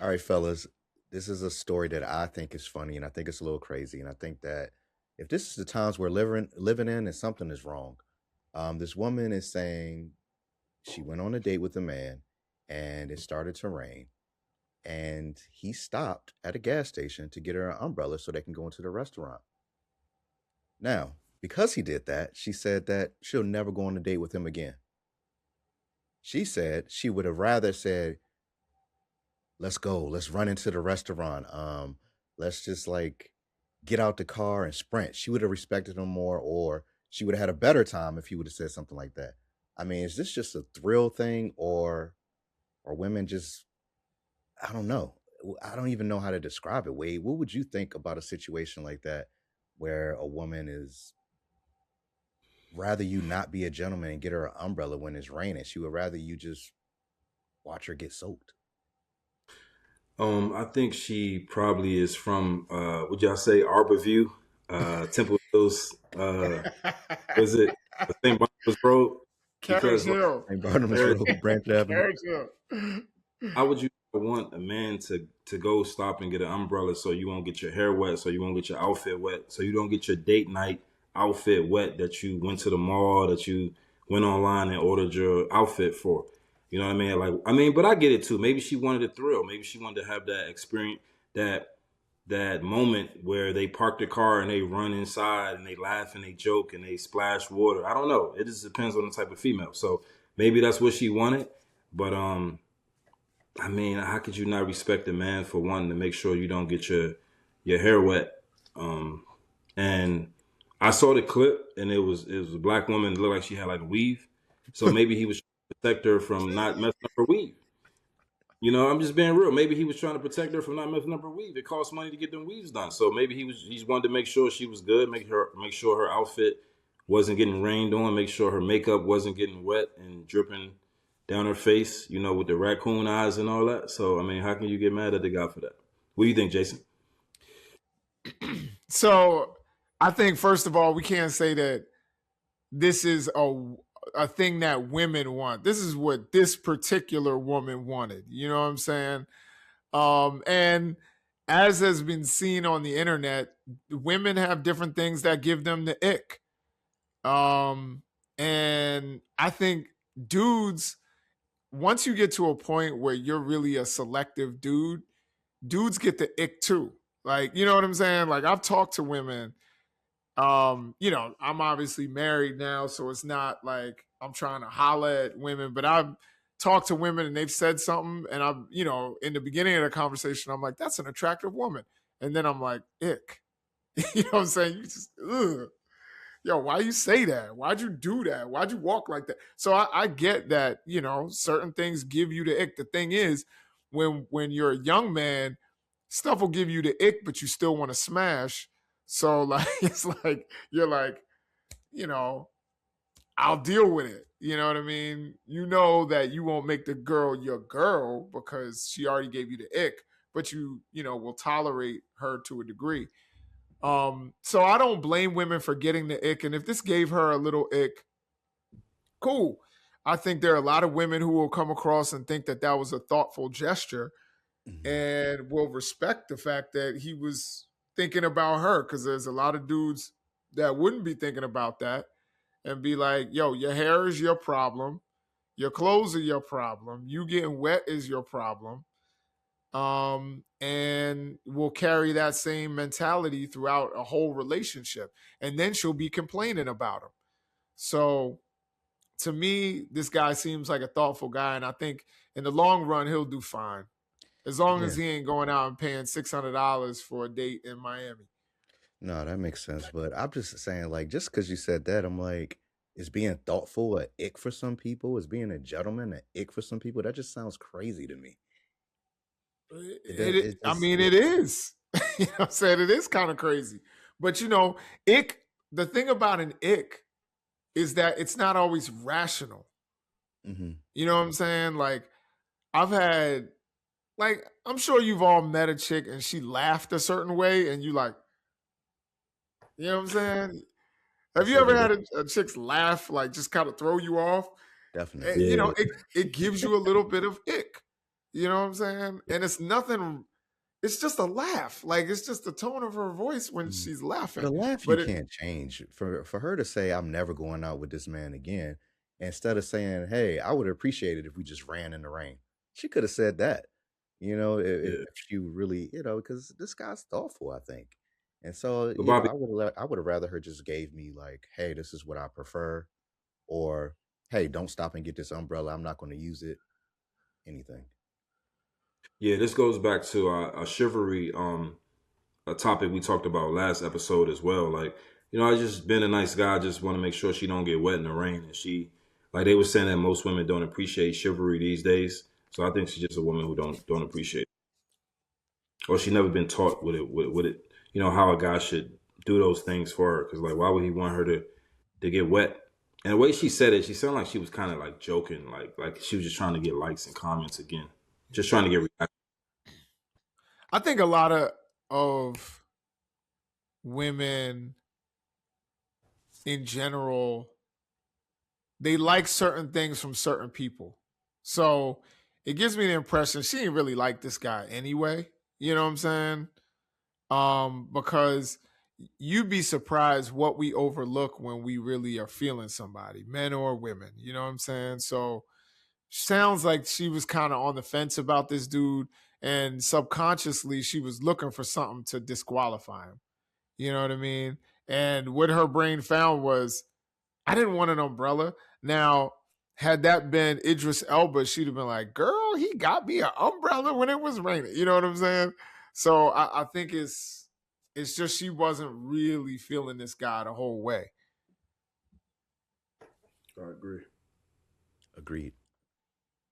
All right, fellas, this is a story that I think is funny, and I think it's a little crazy, and I think that if this is the times we're living in, then something is wrong. This woman is saying she went on a date with a man, and it started to rain, and he stopped at a gas station to get her an umbrella so they can go into the restaurant. Now, because he did that, she said that she'll never go on a date with him again. She said she would have rather said, let's go. Let's run into the restaurant. Let's just like get out the car and sprint. She would have respected him more, or she would have had a better time if he would have said something like that. I mean, is this just a thrill thing, or women just I don't know. I don't even know how to describe it. Wade, what would you think about a situation like that where a woman is rather you not be a gentleman and get her an umbrella when it's raining? She would rather you just watch her get soaked. I think she probably is from would y'all say Arborview, Temple Hills, was it St. Barnabas Road? Carriage Because like, Hill. St. Barnabas Carriage- Road, Branch Avenue. Carriage Hill. how would you want a man to go stop and get an umbrella so you won't get your hair wet, so you won't get your outfit wet, so you don't get your date night outfit wet that you went to the mall, that you went online and ordered your outfit for? You know what I mean? Like, I mean, but I get it too. Maybe she wanted a thrill. Maybe she wanted to have that experience, that moment where they park the car and they run inside and they laugh and they joke and they splash water. I don't know. It just depends on the type of female. So maybe that's what she wanted. But I mean, how could you not respect a man for wanting to make sure you don't get your hair wet? And I saw the clip, and it was a black woman. It looked like she had like a weave, so maybe he was trying to protect her from not messing up her weave. You know, I'm just being real. Maybe he was trying to protect her from not messing up her weave. It costs money to get them weaves done, so maybe he wanted to make sure she was good, make sure her outfit wasn't getting rained on, make sure her makeup wasn't getting wet and dripping down her face, you know, with the raccoon eyes and all that. So, I mean, how can you get mad at the guy for that? What do you think, Jason? So I think first of all, we can't say that this is a thing that women want. This is what this particular woman wanted. You know what I'm saying? And as has been seen on the internet, women have different things that give them the ick. And I think dudes, once you get to a point where you're really a selective dude, dudes get the ick too. Like, you know what I'm saying? Like, I've talked to women. You know, I'm obviously married now, so it's not like I'm trying to holler at women, but I've talked to women and they've said something, and I'm, you know, in the beginning of the conversation, I'm like, that's an attractive woman. And then I'm like, ick. You know what I'm saying? You just, ugh. Yo, why you say that? Why'd you do that? Why'd you walk like that? So I get that, you know, certain things give you the ick. The thing is, when you're a young man, stuff will give you the ick, but you still want to smash. So like it's like you're like, you know, I'll deal with it. You know what I mean? You know that you won't make the girl your girl because she already gave you the ick, but you know, will tolerate her to a degree. So I don't blame women for getting the ick. And if this gave her a little ick, cool. I think there are a lot of women who will come across and think that that was a thoughtful gesture Mhm. and will respect the fact that he was thinking about her, because there's a lot of dudes that wouldn't be thinking about that and be like, yo, your hair is your problem. Your clothes are your problem. You getting wet is your problem. And will carry that same mentality throughout a whole relationship. And then she'll be complaining about him. So to me, this guy seems like a thoughtful guy. And I think in the long run, he'll do fine. As long Yeah. as he ain't going out and paying $600 for a date in Miami. No, that makes sense. But I'm just saying, like, just because you said that, I'm like, is being thoughtful a ick for some people? Is being a gentleman a ick for some people? That just sounds crazy to me. It I just, mean, it is. You know what I'm saying? It is kind of crazy. But you know, ick, the thing about an ick is that it's not always rational. mhm. You know what I'm saying? Like, I've had, like, I'm sure you've all met a chick and she laughed a certain way and you like, you know what I'm saying? Have Yes, you it ever is. had a chick's laugh like just kind of throw you off? Definitely. You Yeah. know, it gives you a little bit of ick. You know what I'm saying? Yeah. And it's nothing. It's just a laugh. Like it's just the tone of her voice when Mm. she's But laughing. a laugh you But it, can't change. For her to say, I'm never going out with this man again, instead of saying, hey, I would appreciate it if we just ran in the rain. She could have said that, Yeah. if she really, because this guy's thoughtful, I think. And so, But Bobby, I would have rather her just gave me like, hey, this is what I prefer, or hey, don't stop and get this umbrella. I'm not going to use it. Anything. yeah, this goes back to a chivalry, a topic we talked about last episode as well. Like, I just been a nice guy. I just want to make sure she don't get wet in the rain. And she, like they were saying that most women don't appreciate chivalry these days. So I think she's just a woman who don't appreciate it. Or she never been taught with it, how a guy should do those things for her. Because like, why would he want her to get wet? And the way she said it, she sounded like she was kind of like joking, like she was just trying to get likes and comments again, just trying to get reaction. I think a lot of women in general, they like certain things from certain people. So it gives me the impression she didn't really like this guy anyway. You know what I'm saying? Because you'd be surprised what we overlook when we really are feeling somebody, men or women. You know what I'm saying? So sounds like she was kind of on the fence about this dude, and subconsciously she was looking for something to disqualify him. You know what I mean? And what her brain found was, I didn't want an umbrella. Now, had that been Idris Elba, she'd have been like, girl, he got me an umbrella when it was raining. You know what I'm saying? So I think it's just she wasn't really feeling this guy the whole way. I agree. Agreed.